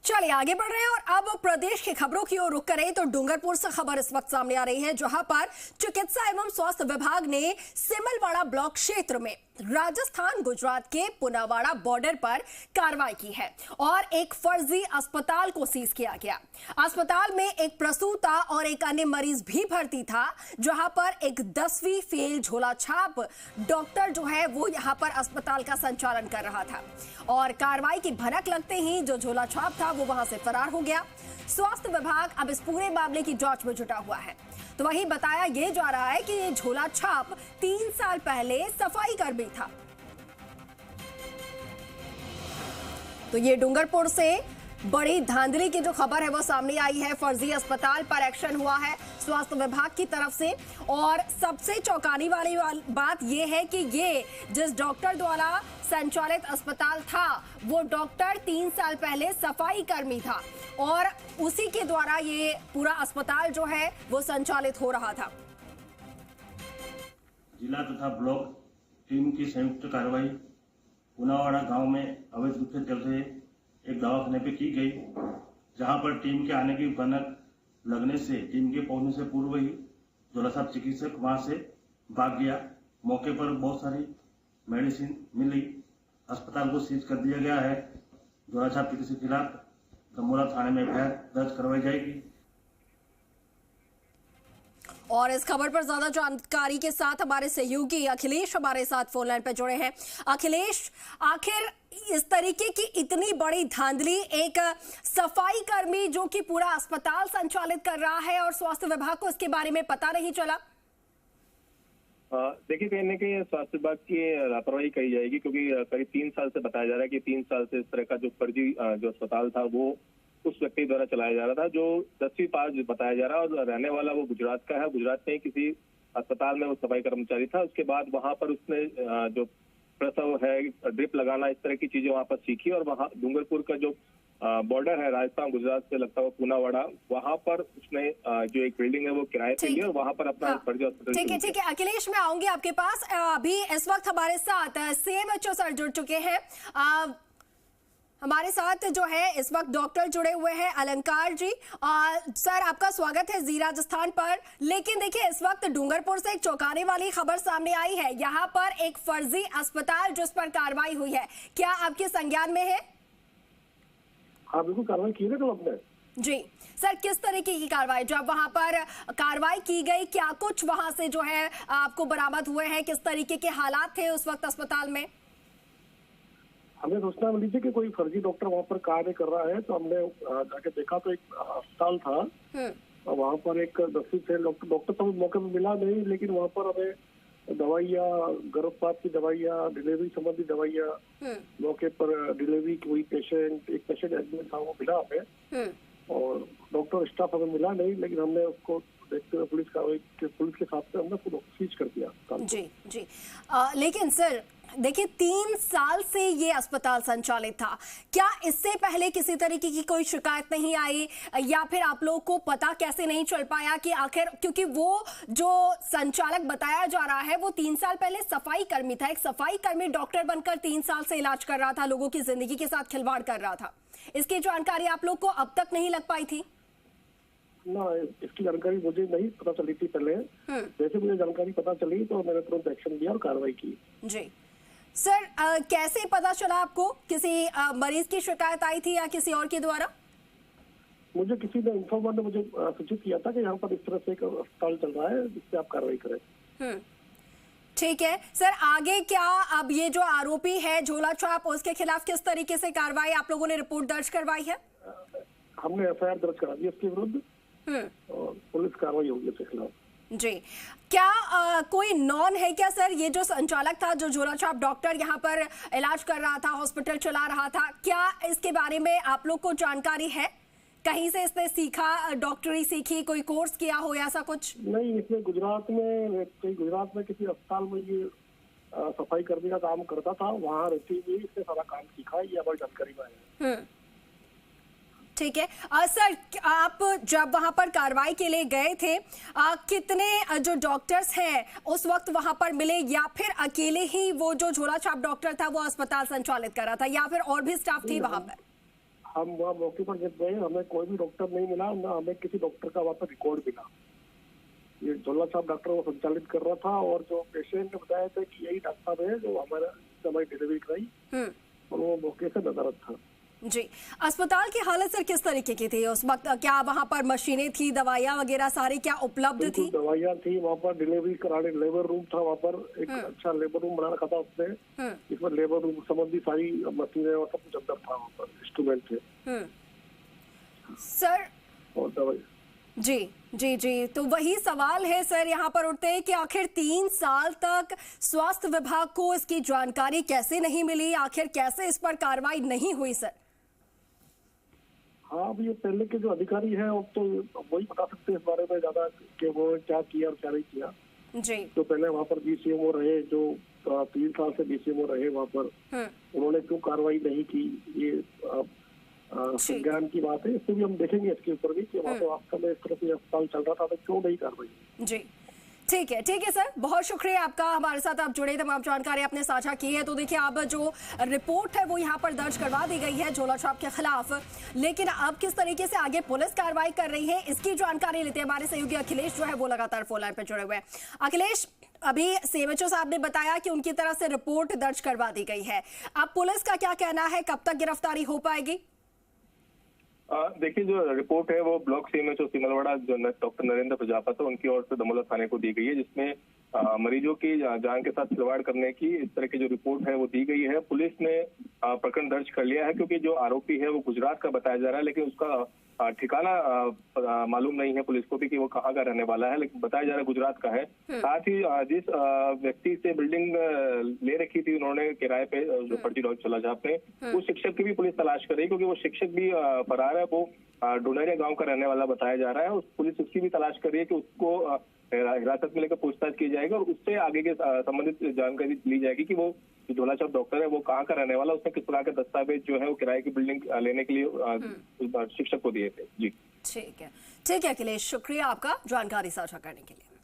चलिए आगे बढ़ रहे हैं और अब प्रदेश की खबरों की ओर रुख करें तो डूंगरपुर से खबर इस वक्त सामने आ रही है, जहां पर चिकित्सा एवं स्वास्थ्य विभाग ने सिमलवाड़ा ब्लॉक क्षेत्र में राजस्थान गुजरात के पुनावाड़ा बॉर्डर पर कार्रवाई की है और एक फर्जी अस्पताल को सीज किया गया। अस्पताल में एक प्रसूता और एक अन्य मरीज भी भर्ती था, जहां पर एक 10वीं फेल झोला छाप डॉक्टर जो है वो यहां पर अस्पताल का संचालन कर रहा था और कार्रवाई की भनक लगते ही जो झोला छाप था वो वहां से फरार हो गया। स्वास्थ्य विभाग अब इस पूरे मामले की जांच में जुटा हुआ है। तो वहीं बताया यह जा रहा है कि ये झोला छाप 3 साल पहले सफाई कर्मी था। तो ये डूंगरपुर से बड़ी धांधली की जो खबर है वो सामने आई है। फर्जी अस्पताल पर एक्शन हुआ है स्वास्थ्य विभाग की तरफ से और सबसे चौंकाने वाली बात यह है कि ये जिस डॉक्टर द्वारा संचालित अस्पताल था वो डॉक्टर 3 साल पहले सफाई कर्मी था और उसी के द्वारा ये पूरा अस्पताल जो है वो संचालित हो रहा था। जिला तथा ब्लॉक टीम की संयुक्त कार्रवाई पुनावाड़ा गांव में अवैध रूप से चल रहे एक दवाखाने पे की गई, जहां पर टीम के आने की भनक लगने से टीम के पहुंचने से पूर्व ही झोला छाप चिकित्सक वहां से भाग गया। मौके पर बहुत सारी मेडिसिन मिली, अस्पताल को सीज कर दिया गया है। झोला छाप चिकित्सक के खिलाफ गंगोला थाने में एफआईआर दर्ज करवाई जाएगी। और इस खबर पर ज्यादा जानकारी के साथ हमारे सहयोगी अखिलेश हमारे साथ फोन लाइन पर जुड़े हैं। अखिलेश, आखिर इस तरीके की इतनी बड़ी धांधली, एक सफाई कर्मी जो कि पूरा अस्पताल संचालित कर रहा है और स्वास्थ्य विभाग को इसके बारे में पता नहीं चला? देखिए, कहीं ना कहीं स्वास्थ्य विभाग की लापरवाही कही जाएगी, क्योंकि करीब 3 साल से बताया जा रहा है कि 3 साल से इस तरह का जो फर्जी जो अस्पताल था वो उस व्यक्ति द्वारा चलाया जा रहा था, जो 10वीं पास बताया जा रहा है और रहने वाला वो गुजरात का है। गुजरात में किसी अस्पताल में वो सफाई कर्मचारी था। उसके बाद वहां पर उसने जो प्रसव है, ड्रिप लगाना, इस तरह की चीजें वहां पर सीखी और वहां डूंगरपुर का जो बॉर्डर है राजस्थान गुजरात से लगता हुआ पुनावाड़ा, वहां पर उसने जो एक बिल्डिंग है वो किराए पे ली और वहां पर अपना फर्जी हॉस्पिटल। ठीक है अखिलेश, मैं आऊंगी आपके पास। अभी इस वक्त हमारे साथ CMHO सर जुड़ चुके हैं। हमारे साथ जो है इस वक्त डॉक्टर जुड़े हुए हैं, अलंकार जी। सर, आपका स्वागत है जी राजस्थान पर। लेकिन देखिए, इस वक्त डूंगरपुर से एक चौंकाने वाली खबर सामने आई है। यहाँ पर एक फर्जी अस्पताल जिस पर कार्रवाई हुई है, क्या आपके संज्ञान में है? हाँ, बिल्कुल कार्रवाई की है आपने। जी सर, किस तरीके की कार्रवाई, जब वहां पर कार्रवाई की गई, क्या कुछ वहां से जो है आपको बरामद हुए हैं? किस तरीके के हालात थे उस वक्त अस्पताल में? हमें सूचना मिली थी कि कोई फर्जी डॉक्टर वहाँ पर कार्य कर रहा है, तो हमने जाके देखा तो एक अस्पताल था और वहाँ पर एक 10वीं फेल डॉक्टर तो मौके पर मिला नहीं, लेकिन वहाँ पर हमें दवाइयाँ, गर्भपात की दवाइयाँ, डिलीवरी संबंधी दवाइयाँ, मौके पर डिलीवरी की हुई एक पेशेंट एडमिट था वो मिला हमें और डॉक्टर स्टाफ हमें मिला नहीं, लेकिन हमने उसको देखते हुए पुलिस के साथ हमने उसको सीज कर दिया। जी लेकिन सर देखिए, 3 साल से ये अस्पताल संचालित था, क्या इससे पहले किसी तरीके की कोई शिकायत नहीं आई या फिर आप लोगों को पता कैसे नहीं चल पाया कि आखिर, क्योंकि वो जो संचालक बताया जा रहा है वो 3 साल पहले सफाई कर्मी था। एक सफाई कर्मी डॉक्टर बनकर 3 साल से इलाज कर रहा था, लोगों की जिंदगी के साथ खिलवाड़ कर रहा था। इसकी जानकारी आप लोग को अब तक नहीं लग पाई थी? ना, इसकी जानकारी मुझे नहीं पता चली थी पहले। जैसे मुझे जानकारी पता चली तो मैंने तुरंत एक्शन लिया और कार्रवाई की। जी सर, कैसे पता चला आपको? किसी मरीज की शिकायत आई थी या किसी और के द्वारा? मुझे किसी ने इन्फॉर्मर ने मुझे सूचित किया था कि यहाँ पर इस तरह से एक अस्पताल चल रहा है जिससे आप कार्रवाई करें। ठीक है सर, आगे क्या? अब ये जो आरोपी है झोला छाप, उसके खिलाफ किस तरीके से कार्रवाई, आप लोगों ने रिपोर्ट दर्ज करवाई है? हमने एफआईआर दर्ज करा दी उसके विरुद्ध और पुलिस कार्रवाई होगी उसके खिलाफ। जी, क्या कोई नॉन है क्या सर? ये जो संचालक था, जो झोला छाप डॉक्टर यहाँ पर इलाज कर रहा था, हॉस्पिटल चला रहा था, क्या इसके बारे में आप लोग को जानकारी है? कहीं से इसने सीखा, डॉक्टरी सीखी, कोई कोर्स किया हो ऐसा कुछ? नहीं, इसमें गुजरात में किसी अस्पताल में ये सफाई कर्मी का काम करता था, वहाँ रहती हुई इसने सारा काम सीखा, ये हमारी जानकारी में है। ठीक है सर, आप जब वहां पर कार्रवाई के लिए गए थे, कितने जो डॉक्टर्स हैं उस वक्त वहां पर मिले, या फिर अकेले ही वो जो झोला छाप डॉक्टर था वो अस्पताल संचालित कर रहा था, या फिर और भी स्टाफ थी वहां पर? हम वहाँ मौके पर जब गए हमें कोई भी डॉक्टर नहीं मिला, ना हमें किसी डॉक्टर का वहाँ पर रिकॉर्ड मिला। ये झोला साहब डॉक्टर वो संचालित कर रहा था और जो पेशेंट ने बताया था कि यही डॉक्टर साहब है जो हमारी डिलीवरी कराई और वो मौके से नदारद था। जी, अस्पताल की हालत सर किस तरीके की थी उस वक्त? क्या वहाँ पर मशीनें थी, दवाइयाँ वगैरह सारी क्या उपलब्ध थी? दवाइयाँ थी वहाँ पर, डिलीवरी कराने लेबर रूम था वहाँ पर, एक अच्छा लेबर रूम बना रखा था उसने, इसमें लेबर रूम संबंधी सारी मशीनें और सब कुछ अंदर था, वहाँ पर इंस्ट्रूमेंट थे सर। और दवाई। जी जी जी, तो वही सवाल है सर यहाँ पर उठते हैं कि आखिर 3 साल तक स्वास्थ्य विभाग को इसकी जानकारी कैसे नहीं मिली, आखिर कैसे इस पर कार्रवाई नहीं हुई सर? हाँ, अभी ये पहले के जो अधिकारी हैं वो तो वही बता सकते हैं इस बारे में ज्यादा कि वो क्या किया और क्या नहीं किया। जी, जो पहले वहाँ पर बीसीएमओ रहे, जो 3 साल से बीसीएमओ रहे वहाँ पर, उन्होंने क्यों कार्रवाई नहीं की, ये संज्ञान की बात है। इसको भी हम देखेंगे इसके ऊपर भी कि वहाँ पे वास्तव में इस तरह से अस्पताल चल रहा था तो क्यों नहीं कार्रवाई। जी ठीक है सर, बहुत शुक्रिया आपका, हमारे साथ आप जुड़े, तमाम जानकारी आपने साझा की है। तो देखिए अब जो रिपोर्ट है वो यहाँ पर दर्ज करवा दी गई है झोला छाप के खिलाफ, लेकिन अब किस तरीके से आगे पुलिस कार्रवाई कर रही है इसकी जानकारी लेते हैं। हमारे सहयोगी अखिलेश जो है वो लगातार फोन लाइन पर जुड़े हुए हैं। अखिलेश, अभी सीएमएचओ साहब ने बताया कि उनकी तरफ से रिपोर्ट दर्ज करवा दी गई है, अब पुलिस का क्या कहना है, कब तक गिरफ्तारी हो पाएगी? देखिए, जो रिपोर्ट है वो ब्लॉक सीएमएचओ सिमलवाड़ा जो डॉक्टर नरेंद्र प्रजापति उनकी ओर से दमोला थाने को दी गई है, जिसमें मरीजों की जान के साथ खिलवाड़ करने की इस तरह की जो रिपोर्ट है वो दी गई है। पुलिस ने प्रकरण दर्ज कर लिया है क्योंकि जो आरोपी है वो गुजरात का बताया जा रहा है, लेकिन उसका ठिकाना मालूम नहीं है पुलिस को भी कि वो कहाँ का रहने वाला है, लेकिन बताया जा रहा है गुजरात का है। साथ ही जिस व्यक्ति से बिल्डिंग ले रखी थी उन्होंने किराए पे, जो फर्जी डॉक्टर झोला छाप ने, उस शिक्षक की भी पुलिस तलाश कर रही है क्योंकि वो शिक्षक भी फरार है। वो डोनेरिया गांव का रहने वाला बताया जा रहा है। पुलिस उसकी भी तलाश कर रही है कि उसको हिरासत में लेकर पूछताछ की जाएगी और उससे आगे के संबंधित जानकारी ली जाएगी कि वो जो झोला छाप डॉक्टर है वो कहाँ का रहने वाला, उसने किस प्रकार के दस्तावेज जो है वो किराए की बिल्डिंग लेने के लिए शिक्षक को दिए थे। जी ठीक है अखिलेश, शुक्रिया आपका जानकारी साझा करने के लिए।